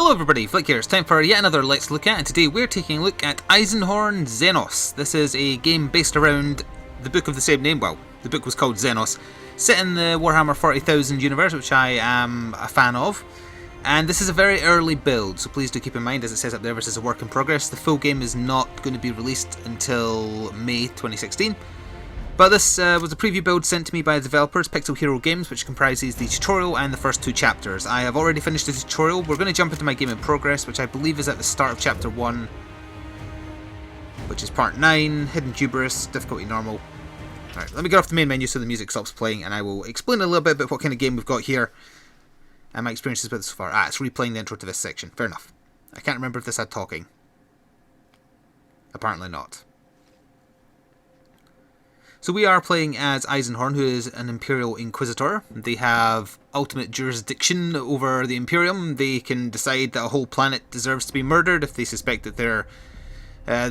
Hello everybody, Flick here. It's time for yet another Let's Look At, and today we're taking a look at Eisenhorn XENOS. This is a game based around the book of the same name. Well, the book was called XENOS, set in the Warhammer 40,000 universe, which I am a fan of. And this is a very early build, so please do keep in mind, as it says up there, this is a work in progress. The full game is not going to be released until May 2016. But this was a preview build sent to me by the developers, Pixel Hero Games, which comprises the tutorial and the first two chapters. I have already finished the tutorial. We're going to jump into my game in progress, which I believe is at the start of chapter 1, which is part 9, Hidden Hubris, difficulty normal. Alright, let me get off the main menu so the music stops playing, and I will explain a little bit about what kind of game we've got here and my experiences with it so far. It's replaying the intro to this section. Fair enough. I can't remember if this had talking. Apparently not. So we are playing as Eisenhorn, who is an Imperial Inquisitor. They have ultimate jurisdiction over the Imperium. They can decide that a whole planet deserves to be murdered if they suspect that they're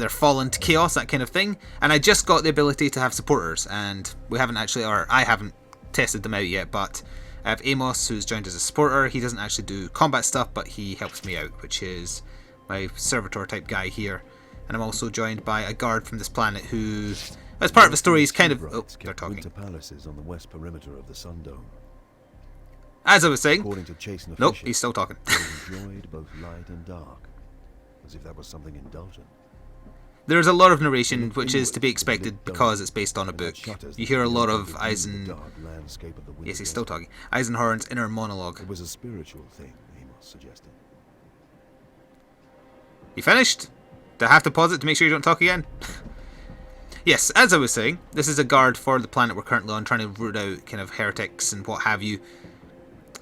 fallen to chaos, that kind of thing. And I just got the ability to have supporters, and we haven't actually, or I haven't tested them out yet, but I have Amos, who's joined as a supporter. He doesn't actually do combat stuff, but he helps me out, which is my servitor type guy here. And I'm also joined by a guard from this planet who, as part of the story, is kind of... Oh, they're talking. Winter palaces on the west perimeter of the Sun Dome. As I was saying... According to Chase and Nope, he's still talking. They enjoyed both light and dark, as if that was something indulgent. There's a lot of narration, which is to be expected because it's based on a book. You hear a lot of Yes, he's still talking. Eisenhorn's inner monologue. It was a spiritual thing, Amos suggested. You finished? Do I have to pause it to make sure you don't talk again? Yes, as I was saying, this is a guard for the planet we're currently on, trying to root out kind of heretics and what have you.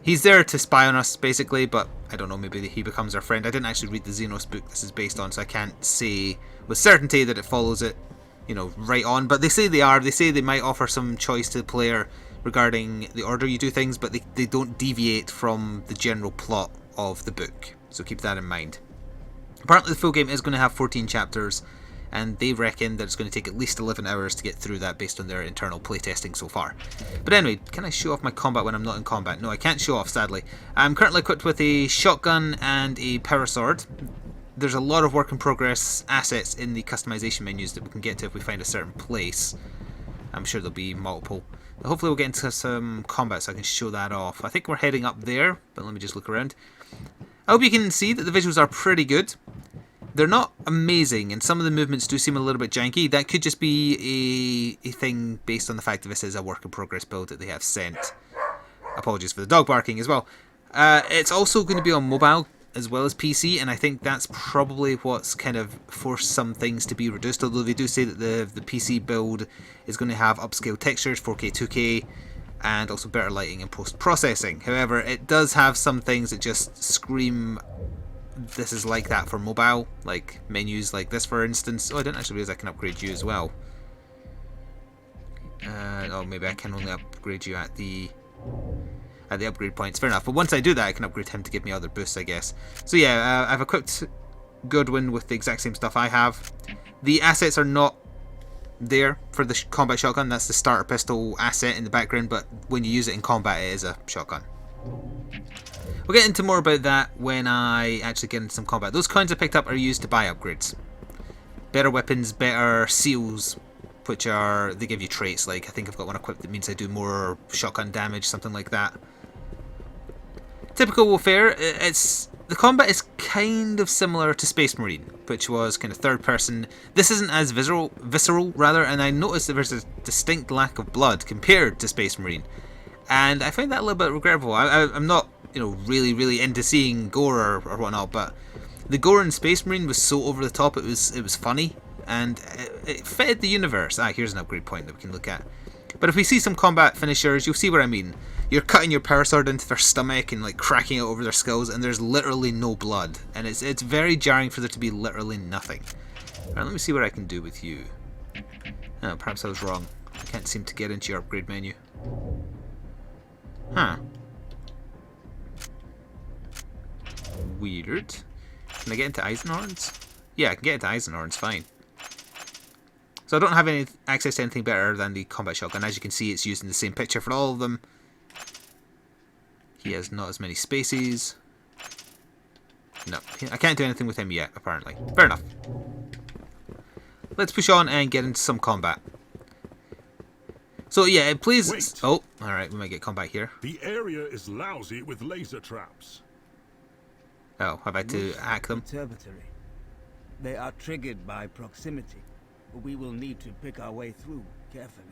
He's there to spy on us, basically, but I don't know, maybe he becomes our friend. I didn't actually read the XENOS book this is based on, so I can't say with certainty that it follows it, you know, right on. But they say they are. They say they might offer some choice to the player regarding the order you do things, but they don't deviate from the general plot of the book. So keep that in mind. Apparently the full game is going to have 14 chapters, and they reckon that it's going to take at least 11 hours to get through that based on their internal playtesting so far. But anyway, can I show off my combat when I'm not in combat? No, I can't show off, sadly. I'm currently equipped with a shotgun and a power sword. There's a lot of work in progress assets in the customization menus that we can get to if we find a certain place. I'm sure there'll be multiple. But hopefully we'll get into some combat so I can show that off. I think we're heading up there, but let me just look around. I hope you can see that the visuals are pretty good. They're not amazing, and some of the movements do seem a little bit janky. That could just be a thing based on the fact that this is a work in progress build that they have sent. Apologies for the dog barking as well. It's also going to be on mobile as well as PC, and I think that's probably what's kind of forced some things to be reduced, although they do say that the PC build is going to have upscale textures, 4K, 2K, and also better lighting and post-processing. However, it does have some things that just scream this is like that for mobile, like menus like this, for instance. Oh, I didn't actually realize I can upgrade you as well. Oh, maybe I can only upgrade you at the upgrade points. Fair enough. But once I do that, I can upgrade him to give me other boosts, I guess. So yeah, I've equipped Goodwin with the exact same stuff I have. The assets are not there for the combat shotgun. That's the starter pistol asset in the background, but when you use it in combat, it is a shotgun. We'll get into more about that when I actually get into some combat. Those coins I picked up are used to buy upgrades. Better weapons, better seals, which are, they give you traits, like I think I've got one equipped that means I do more shotgun damage, something like that. Typical warfare, the combat is kind of similar to Space Marine, which was kind of third person. This isn't as visceral rather, and I noticed that there's a distinct lack of blood compared to Space Marine. And I find that a little bit regrettable. I'm not, you know, really into seeing gore or whatnot, but the gore in Space Marine was so over the top. It was funny, and it fitted the universe. Here's an upgrade point that we can look at. But if we see some combat finishers, you'll see what I mean. You're cutting your power sword into their stomach and like cracking it over their skulls, and there's literally no blood, and it's very jarring for there to be literally nothing. Alright, let me see what I can do with you. Oh, perhaps I was wrong. I can't seem to get into your upgrade menu. Huh. Weird. Can I get into Eisenhorns? Yeah, I can get into Eisenhorns, fine. So I don't have any access to anything better than the combat shotgun. As you can see, it's using the same picture for all of them. He has not as many spaces. No, I can't do anything with him yet, apparently. Fair enough. Let's push on and get into some combat. So yeah, please... Wait. Oh, alright, we might get combat here. The area is lousy with laser traps. Oh, have I to hack them? Observatory. They are triggered by proximity. We will need to pick our way through carefully.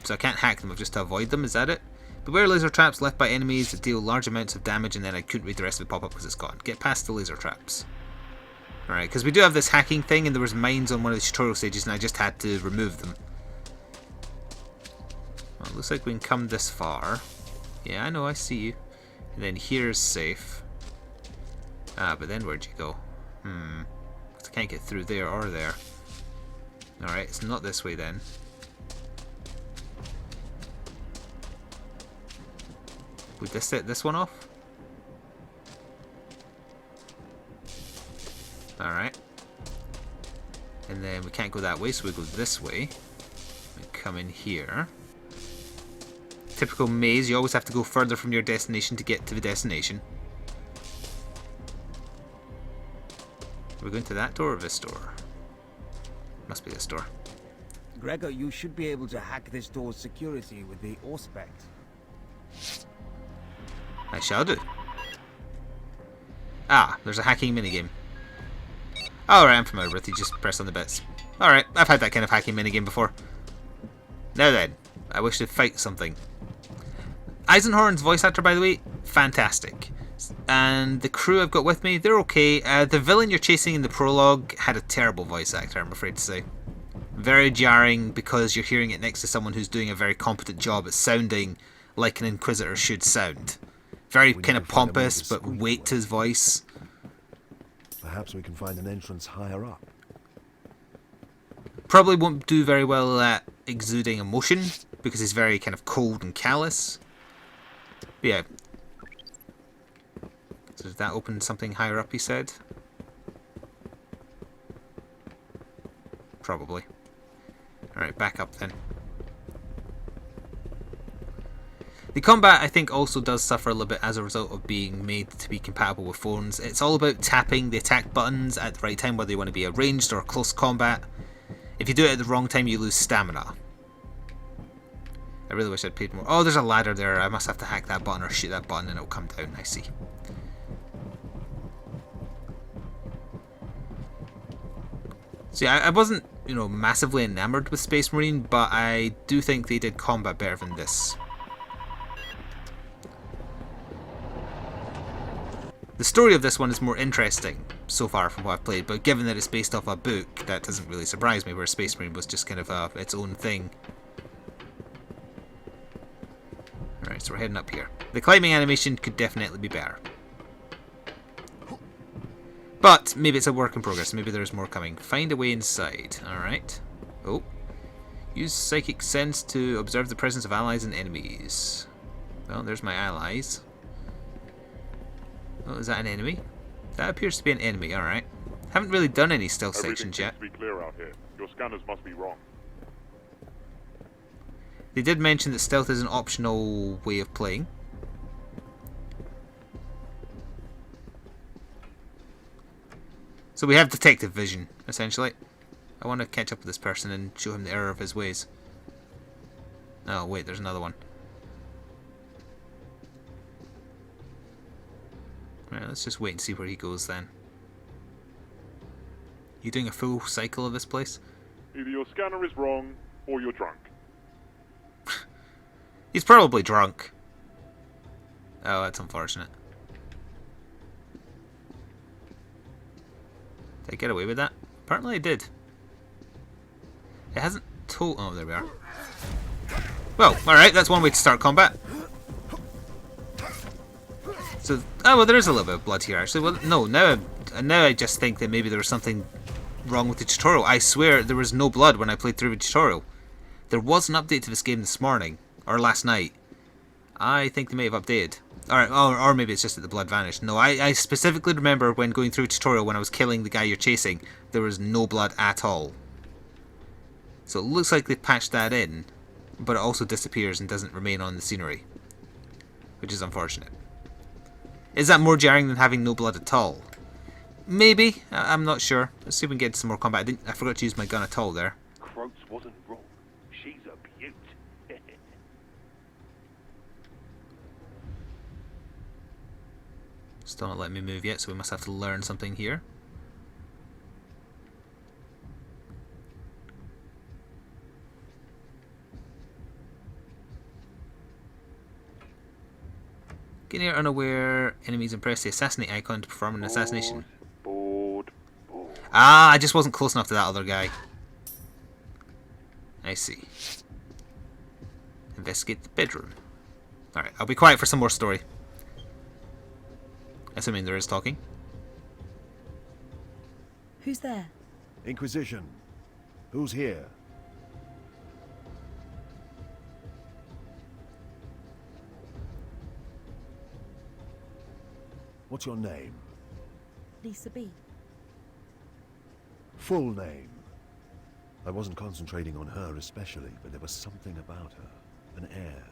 So I can't hack them, I've just to avoid them, is that it? Beware laser traps left by enemies that deal large amounts of damage, and then I couldn't read the rest of the pop-up because it's gone. Get past the laser traps. Alright, because we do have this hacking thing, and there was mines on one of the tutorial stages, and I just had to remove them. Well, it looks like we can come this far. Yeah, I know, I see you. And then here's safe. Ah, but then where'd you go? 'Cause I can't get through there or there. Alright, it's not this way then. Would this set this one off? Alright. And then we can't go that way, so we go this way. We come in here. Typical maze, you always have to go further from your destination to get to the destination. Are we going to that door or this door? Must be this door. Gregor, you should be able to hack this door's security with the Auspex. I shall do. Ah, there's a hacking minigame. Alright, I'm familiar with it. You just press on the bits. Alright, I've had that kind of hacking minigame before. Now then, I wish to fight something. Eisenhorn's voice actor, by the way, fantastic. And the crew I've got with me, they're okay. The villain you're chasing in the prologue had a terrible voice actor, I'm afraid to say. Very jarring because you're hearing it next to someone who's doing a very competent job at sounding like an Inquisitor should sound. Very kind of pompous, but weight to his voice. Perhaps we can find an entrance higher up. Probably won't do very well at exuding emotion, because he's very kind of cold and callous. But yeah. So does that open something higher up, he said? Probably. Alright, back up then. The combat, I think, also does suffer a little bit as a result of being made to be compatible with phones. It's all about tapping the attack buttons at the right time, whether you want to be a ranged or a close combat. If you do it at the wrong time, you lose stamina. I really wish I'd paid more. Oh, there's a ladder there. I must have to hack that button or shoot that button and it'll come down. I see. See, I wasn't, you know, massively enamored with Space Marine, but I do think they did combat better than this. The story of this one is more interesting so far from what I've played, but given that it's based off a book, that doesn't really surprise me, where Space Marine was just kind of its own thing. Alright, so we're heading up here. The climbing animation could definitely be better. But maybe it's a work in progress, maybe there's more coming. Find a way inside, alright. Oh. Use psychic sense to observe the presence of allies and enemies. Well, there's my allies. Oh, is that an enemy? That appears to be an enemy, alright. Haven't really done any stealth sections yet. Everything seems to be clear out here. Your scanners must be wrong. They did mention that stealth is an optional way of playing. So we have detective vision, essentially. I want to catch up with this person and show him the error of his ways. Oh, wait, there's another one. Right, let's just wait and see where he goes then. You doing a full cycle of this place? Either your scanner is wrong, or you're drunk. He's probably drunk. Oh, that's unfortunate. Did I get away with that? Apparently I did. It hasn't told... Oh, there we are. Well, alright, that's one way to start combat. So, oh well, there is a little bit of blood here actually. Well, no, now I just think that maybe there was something wrong with the tutorial. I swear there was no blood when I played through the tutorial. There was an update to this game this morning, or last night. I think they may have updated. Or maybe it's just that the blood vanished. No, I specifically remember when going through a tutorial when I was killing the guy you're chasing, there was no blood at all. So it looks like they patched that in, but it also disappears and doesn't remain on the scenery, which is unfortunate. Is that more jarring than having no blood at all? Maybe. I'm not sure. Let's see if we can get some more combat. I forgot to use my gun at all there. Croats wasn't wrong. She's a beaut. Still not letting me move yet, so we must have to learn something here. Get near unaware enemies and press the assassinate icon to perform an assassination. Board. Ah, I just wasn't close enough to that other guy. I see. Investigate the bedroom. Alright, I'll be quiet for some more story. Assuming there is talking. Who's there? Inquisition. Who's here? What's your name? Lisa B. Full name. I wasn't concentrating on her especially, but there was something about her. An air.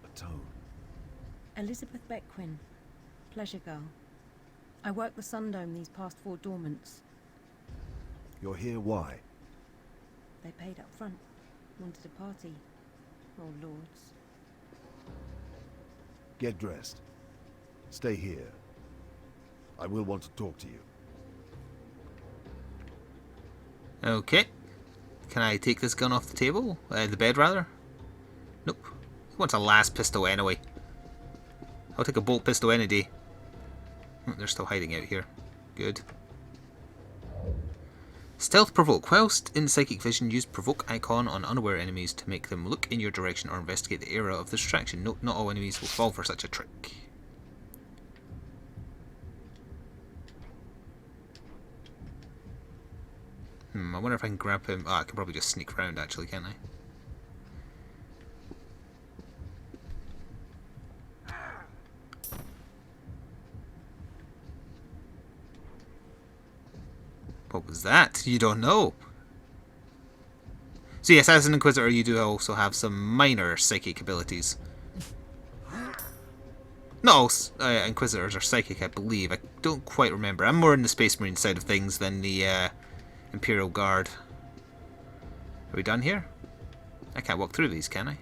A tone. Elizabeth Beckwin. Pleasure girl. I worked the Sundome these past 4 dormants. You're here why? They paid up front. Wanted a party. Oh, lords. Get dressed. Stay here. I will want to talk to you. Okay. Can I take this gun off the table? The bed, rather? Nope. He wants a last pistol anyway. I'll take a bolt pistol any day. Oh, they're still hiding out here. Good. Stealth provoke. Whilst in psychic vision, use provoke icon on unaware enemies to make them look in your direction or investigate the area of distraction. Note, not all enemies will fall for such a trick. I wonder if I can grab him. I can probably just sneak around actually, can't I? What was that? You don't know. So yes, as an Inquisitor, you do also have some minor psychic abilities. Not all Inquisitors are psychic, I believe. I don't quite remember. I'm more in the Space Marine side of things than the Imperial Guard. Are we done here? I can't walk through these, can I?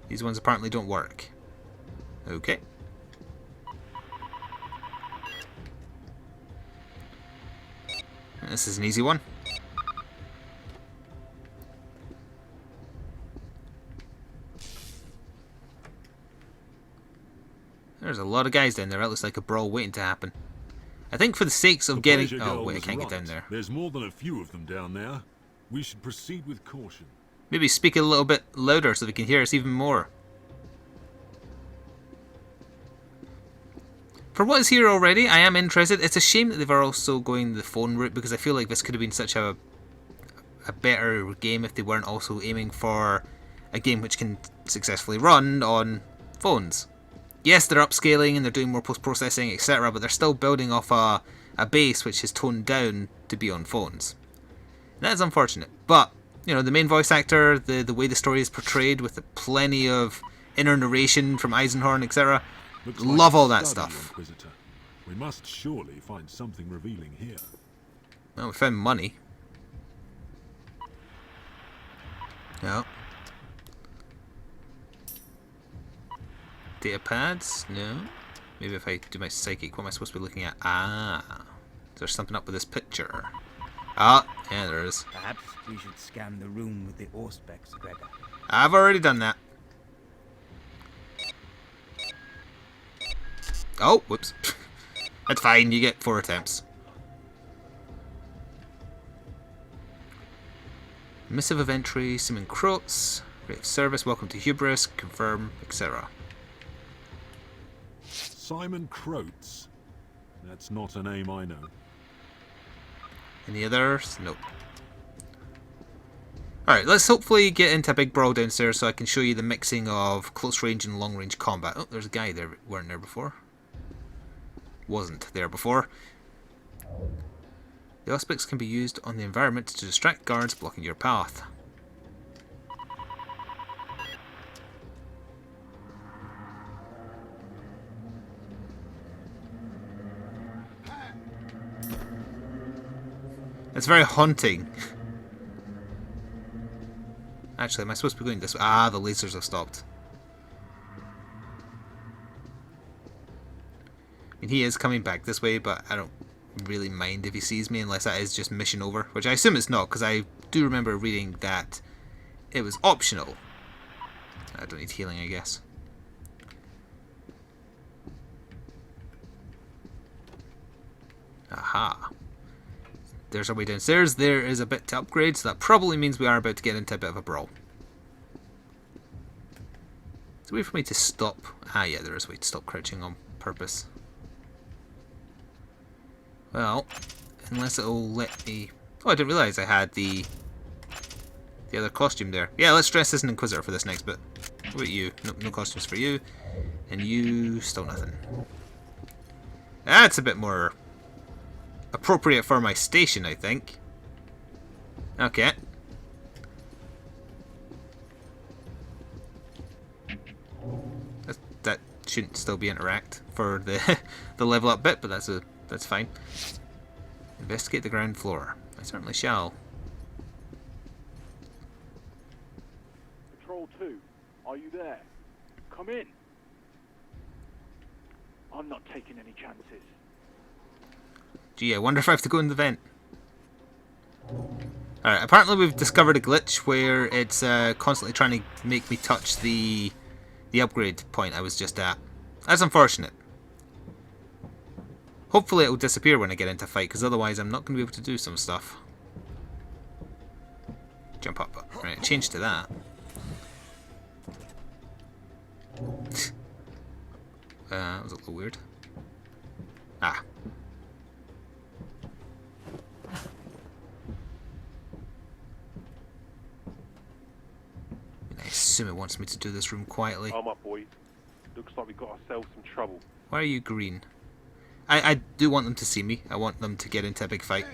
These ones apparently don't work. Okay. This is an easy one. There's a lot of guys down there. That looks like a brawl waiting to happen. I think for the sakes of The getting... pleasure Oh, girl wait, I was can't get right. down there. There's more than a few of them down there. We should proceed with caution. Maybe speak a little bit louder so they can hear us even more. For what is here already, I am interested. It's a shame that they've also going the phone route, because I feel like this could have been such a better game if they weren't also aiming for a game which can successfully run on phones. Yes, they're upscaling and they're doing more post-processing, etc., but they're still building off a base which is toned down to be on phones. That is unfortunate, but you know, the main voice actor, the way the story is portrayed with plenty of inner narration from Eisenhorn, etc. Looks Love like all a that study, stuff. Inquisitor. We must surely find something revealing here. Well, we found money. No. Data pads? No. Maybe if I do my psychic, what am I supposed to be looking at? Ah. There's something up with this picture. Ah, yeah, there is. Perhaps we should scan the room with the Auspex, Gregor. I've already done that. Oh, whoops. That's fine, you get 4 attempts. Missive of entry, Simon Croats, rate of service, welcome to Hubris, confirm, etc. Simon Croats. That's not a name I know. Any others? Nope. Alright, let's hopefully get into a big brawl downstairs so I can show you the mixing of close range and long range combat. Oh, there's a guy there, weren't there before. Wasn't there before. The Auspex can be used on the environment to distract guards blocking your path. It's very haunting. Actually, am I supposed to be going this way? Ah, the lasers have stopped. I mean, he is coming back this way, but I don't really mind if he sees me unless that is just mission over, which I assume it's not, because I do remember reading that it was optional. I don't need healing, I guess. Aha. There's our way downstairs. There is a bit to upgrade, so that probably means we are about to get into a bit of a brawl. Is there a way for me to stop? Ah, yeah, there is a way to stop crouching on purpose. Well, unless it'll let me... Oh, I didn't realise I had the other costume there. Yeah, let's dress as an Inquisitor for this next bit. What about you? No costumes for you. And you, still nothing. That's a bit more appropriate for my station, I think. Okay. That shouldn't still be interact for the the level up bit, but that's fine. Investigate the ground floor. I certainly shall. Patrol 2, are you there? Come in. I'm not taking any chances. Gee, I wonder if I have to go in the vent. Alright, apparently we've discovered a glitch where it's constantly trying to make me touch the upgrade point I was just at. That's unfortunate. Hopefully it will disappear when I get into a fight, because otherwise I'm not going to be able to do some stuff. Jump up. Right, change to that. That was a little weird. Ah. I assume it wants me to do this room quietly. I'm up, boy. Looks like we got ourselves some trouble. Why are you green? I do want them to see me. I want them to get into a big fight.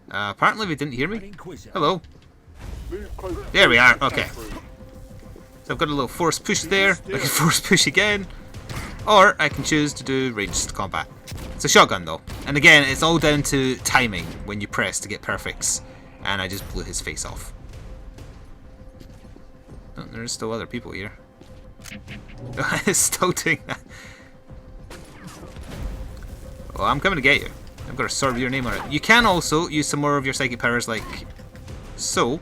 Apparently they didn't hear me. Hello. There we are. Okay. So I've got a little force push there. I can force push again. Or I can choose to do ranged combat. It's a shotgun though. And again, it's all down to timing when you press to get perfects. And I just blew his face off. Oh, there's still other people here. It's still doing that. Well, I'm coming to get you. I've got to serve your name on it. You can also use some more of your psychic powers like so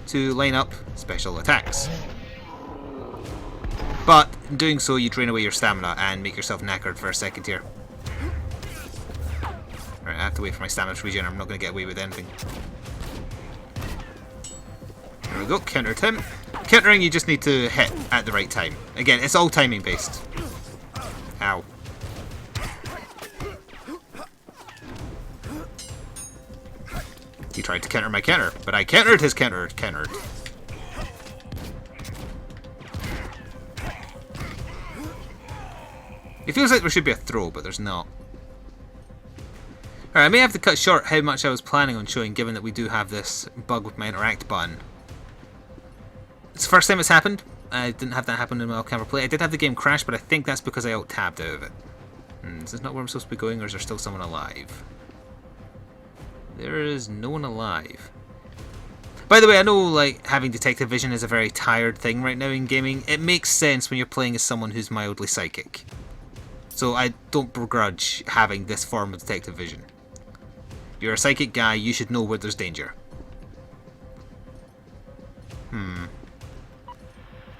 to line up special attacks. But in doing so, you drain away your stamina and make yourself knackered for a second here. Right, I have to wait for my stamina to regen. I'm not going to get away with anything. There we go, countered him. Countering, you just need to hit at the right time. Again, it's all timing based. Ow. He tried to counter my counter, but I countered his counter. It feels like there should be a throw, but there's not. Alright, I may have to cut short how much I was planning on showing, given that we do have this bug with my interact button. It's the first time it's happened. I didn't have that happen in my camera play. I did have the game crash, but I think that's because I alt-tabbed out of it. Is this not where I'm supposed to be going, or is there still someone alive? There is no one alive. By the way, I know like having detective vision is a very tired thing right now in gaming. It makes sense when you're playing as someone who's mildly psychic. So I don't begrudge having this form of detective vision. You're a psychic guy, you should know where there's danger.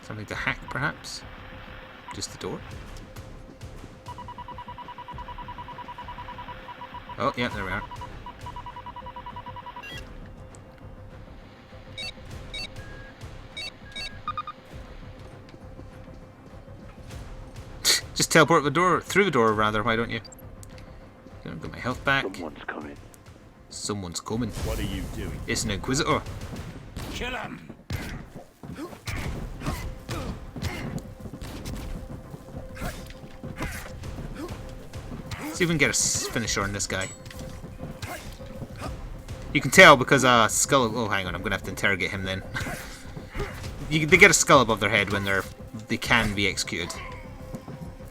Something to hack, perhaps? Just the door? Oh, yeah, there we are. Just teleport the door, through the door, rather, why don't you? Gonna get my health back. Someone's coming. Someone's coming. What are you doing? It's an Inquisitor. Kill him! See if we can get a finisher on this guy. You can tell because skull. Oh, hang on, I'm gonna have to interrogate him then. They get a skull above their head when they can be executed.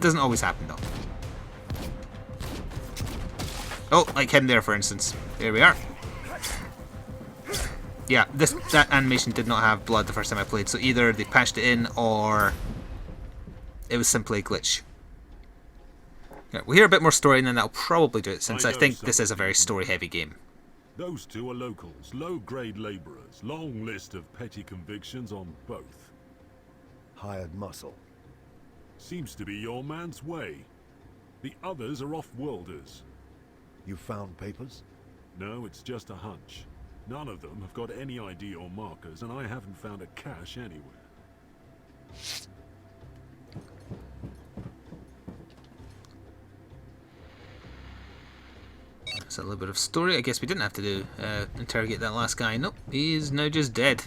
Doesn't always happen though. Oh, like him there, for instance. There we are. Yeah, that animation did not have blood the first time I played, so either they patched it in or it was simply a glitch. Yeah, we'll hear a bit more story and then that'll probably do it, since I think this is a very story-heavy game. Those two are locals, low-grade laborers. Long list of petty convictions on both. Hired muscle. Seems to be your man's way. The others are off-worlders. You found papers? No, it's just a hunch. None of them have got any ID or markers, and I haven't found a cache anywhere. That's a little bit of story. I guess we didn't have to do interrogate that last guy. Nope, he's now just dead.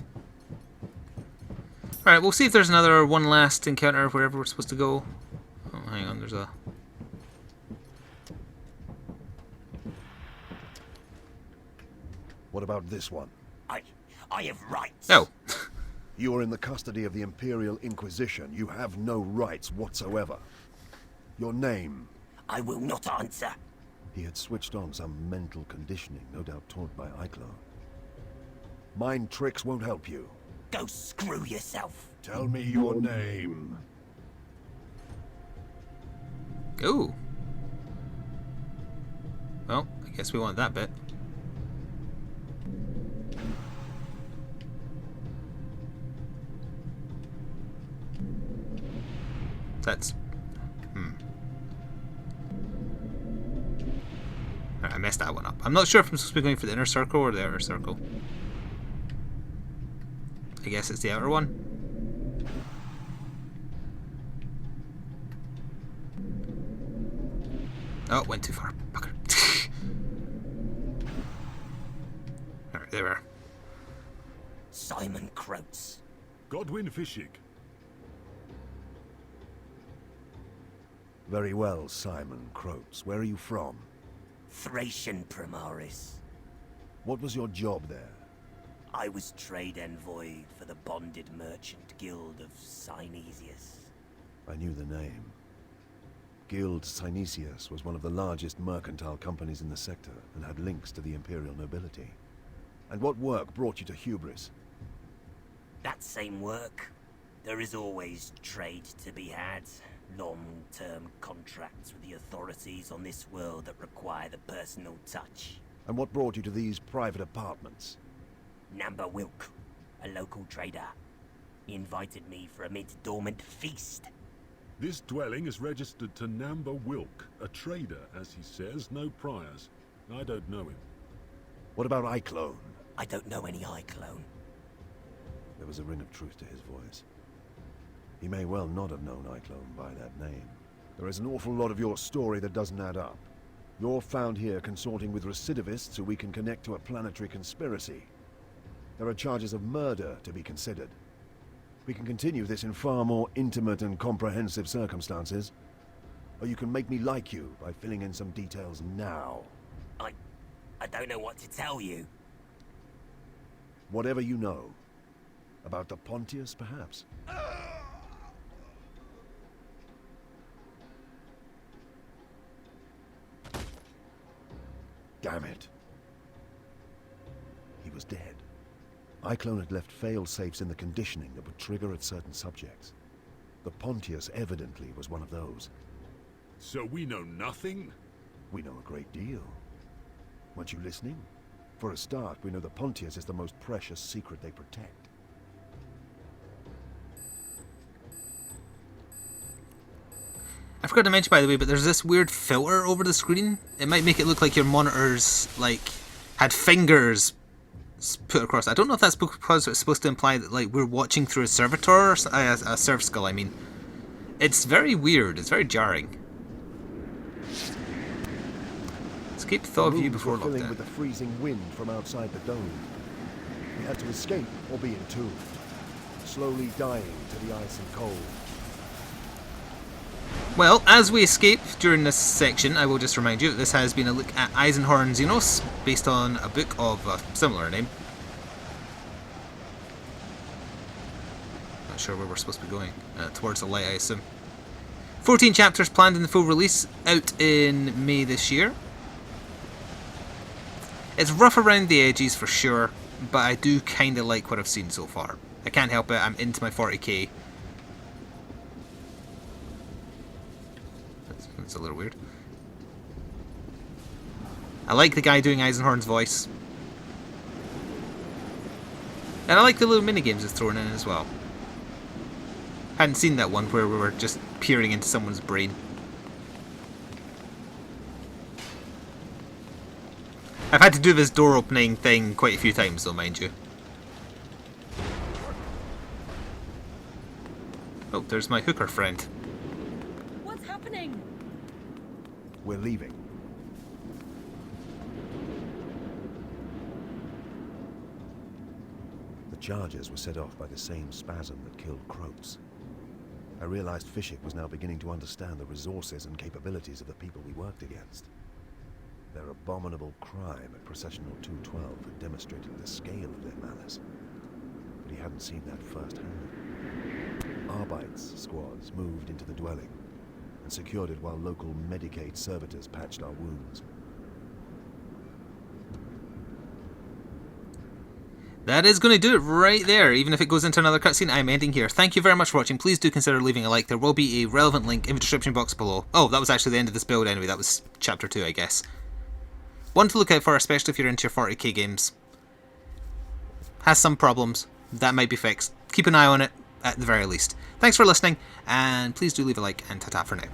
Alright, we'll see if there's another one last encounter wherever we're supposed to go. Oh, hang on, there's a... What about this one? I have rights. Oh. You are in the custody of the Imperial Inquisition. You have no rights whatsoever. Your name? I will not answer. He had switched on some mental conditioning, no doubt taught by Eichlo. Mind tricks won't help you. Go screw yourself. Tell me your name. Ooh. Well, I guess we want that bit. That's... Alright, I messed that one up. I'm not sure if I'm supposed to be going for the inner circle or the outer circle. I guess it's the outer one. Oh, went too far. Bugger. Alright, there we are. Simon Croats. Godwin Fishig. Very well, Simon Croats. Where are you from? Thracian Primaris. What was your job there? I was trade envoy for the bonded merchant guild of Synesius. I knew the name. Guild Synesius was one of the largest mercantile companies in the sector and had links to the imperial nobility. And what work brought you to Hubris? That same work. There is always trade to be had. Long-term contracts with the authorities on this world that require the personal touch. And what brought you to these private apartments? Namba Wilk, a local trader. He invited me for a mid-dormant feast. This dwelling is registered to Namba Wilk, a trader, as he says, no priors. I don't know him. What about Eichlo? I don't know any Eichlo. There was a ring of truth to his voice. He may well not have known Eichlo by that name. There is an awful lot of your story that doesn't add up. You're found here consorting with recidivists who we can connect to a planetary conspiracy. There are charges of murder to be considered. We can continue this in far more intimate and comprehensive circumstances. Or you can make me like you by filling in some details now. I don't know what to tell you. Whatever you know. About the Pontius, perhaps? Damn it. He was dead. Eichlo had left fail-safes in the conditioning that would trigger at certain subjects. The Pontius evidently was one of those. So we know nothing? We know a great deal. Weren't you listening? For a start, we know the Pontius is the most precious secret they protect. I forgot to mention, by the way, but there's this weird filter over the screen. It might make it look like your monitors, like, had fingers put across. I don't know if that's because it's supposed to imply that, like, we're watching through a servitor, or a surf skull, I mean. It's very weird. It's very jarring. Escape the thought of you before filling lockdown. with the freezing wind from outside the dome. We had to escape or be entombed, slowly dying to the ice and cold. Well, as we escape during this section, I will just remind you that this has been a look at Eisenhorn XENOS, based on a book of a similar name. Not sure where we're supposed to be going. Towards the light, I assume. 14 chapters planned in the full release, out in May this year. It's rough around the edges for sure, but I do kind of like what I've seen so far. I can't help it, I'm into my 40k. That's a little weird. I like the guy doing Eisenhorn's voice. And I like the little minigames it's thrown in as well. Hadn't seen that one where we were just peering into someone's brain. I've had to do this door opening thing quite a few times though, mind you. Oh, there's my hooker friend. What's happening? We're leaving. The charges were set off by the same spasm that killed Croats. I realized Fishik was now beginning to understand the resources and capabilities of the people we worked against. Their abominable crime at Processional 212 had demonstrated the scale of their malice, but he hadn't seen that firsthand. Arbeit's squads moved into the dwelling and secured it while local Medicaid servitors patched our wounds. That is going to do it right there. Even if it goes into another cutscene, I'm ending here. Thank you very much for watching. Please do consider leaving a like. There will be a relevant link in the description box below. Oh, that was actually the end of this build anyway. That was chapter 2, I guess. One to look out for, especially if you're into your 40k games. Has some problems. That might be fixed. Keep an eye on it, at the very least. Thanks for listening, and please do leave a like, and ta-ta for now.